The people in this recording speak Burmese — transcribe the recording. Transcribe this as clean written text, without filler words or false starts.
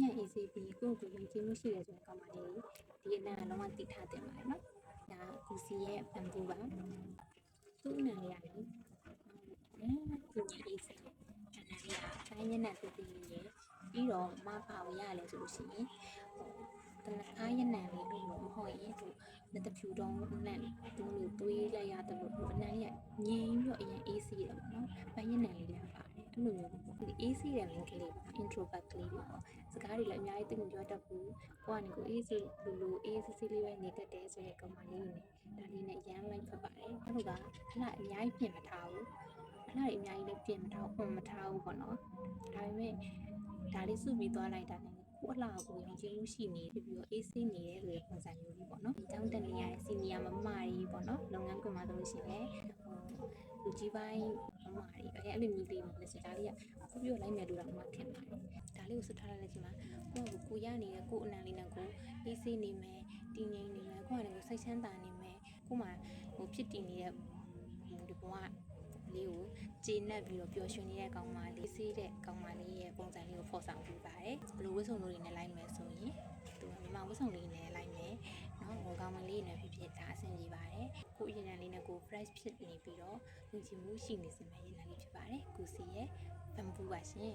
ညံ့အေးစေးပြီးကိုယ့်ကိုယ်ယုံကြည်မှုရှိတယ်ဆိုတဲ့ကောင်မလေးဒီအနံ့ကလုံးဝတိထားတင်ပါတယ်နော်ဒါကူစီရဲ့ဘန်ဘူပါသူ့အနံ့လေးရတယ်သူ့အေးစေးအနံ့လေးကတိုင်းညံ့တဲ့တူတူလေးပြီးတော့မဖာကိုရလဲဆိုလို့ရှိရင်တနအားရနံလေးလို့မဟုတ်ရင်သူလက်တဖြူတုံးနံသူ့လိုသွေးလိုက်ရတယ်လို့အနံ့ရငြိမ်းပြီးတော့အရင်အေးစေးတယ်ပေါ့နော်ပန်းရနံလေးလည်းပါတယ်အဲ့လိုမျိုးပေါ့ဒီအေးစေးတဲ့ link ကလေးပေါ့ introvert ကလေးတွေပေါ့စကားတွေလည်းအများကြီးသိမပြောတတ်ဘူးကိုကနေကိုအေးစေးလိုအေးစေးစေးလေးပဲနေတတ်တယ်ဆိုတဲ့ကောင်မလေးတွေဒါလေးနဲ့ရမ်းလိုက်ဖတ်ပါတယ်အဲ့လိုကအလားအများကြီးပြင်မထားဘူးအလားအများကြီးလည်းပြင်မထားဘူးမထားဘူးပေါ့နော်ဒါပေမဲ့ဒါလေးစုပြီးသွားလိုက်တာနဲ့ကိုအလားကိုယုံကြည်မှုရှိနေပြီးတော့အေးဆေးနေတယ်ဆိုတဲ့ပုံစံမျိုးလေးပေါ့နော်ဒီတောင်းတနေရတဲ့စီနီယာမမကြီးပေါ့နော်လုပ်ငန်းခွင်မှာဆိုလို့ရှိရင်လူကြီးပိုင်းမမကြီးအဲ့လိုမျိုးလေးနဲ့စကားလေးကခုပြောလိုက်မယ်လို့တော့မှထင်ပါတယ်ဒါလေးကိုစွတ်ထားလိုက်တဲ့အချိန်မှာကိုရနေတဲ့ကိုအနံလေးနဲ့ကိုအေးဆေးနေမယ်တည်ငြိမ်နေမယ်ကိုကလည်းစိတ်ချမ်းသာနေမယ်ကိုမှဖြစ်တည်နေတဲ့ဒီဘဝလေးကိုကျေနပ်ပြီးတော့ပျော်ရွှင်နေတဲ့ကောင်မလေးစေးတဲ့ကောင်မလေးရဲ့ပုံစံလေးကိုဖော်ဆောင်ပြပါတယ်ဘယ်လိုဝတ်စုံတွေနဲ့လိုက်မယ်ဆိုရင်သူကမြန်မာဝတ်စုံလေးနဲ့လိုက်မယ်နော်ငိုကောင်မလေးနဲ့ဖြစ်ဒါအဆင်ပြေပါတယ်ကိုအရင်တန်းလေးနဲ့ကို fresh ဖြစ်နေပြီးတော့လူချင်းမှုရှိနေစမယ်ရည်နာလေးဖြစ်ပါတယ်ကိုစီရဲ့ဘန်ဘူပါရှင်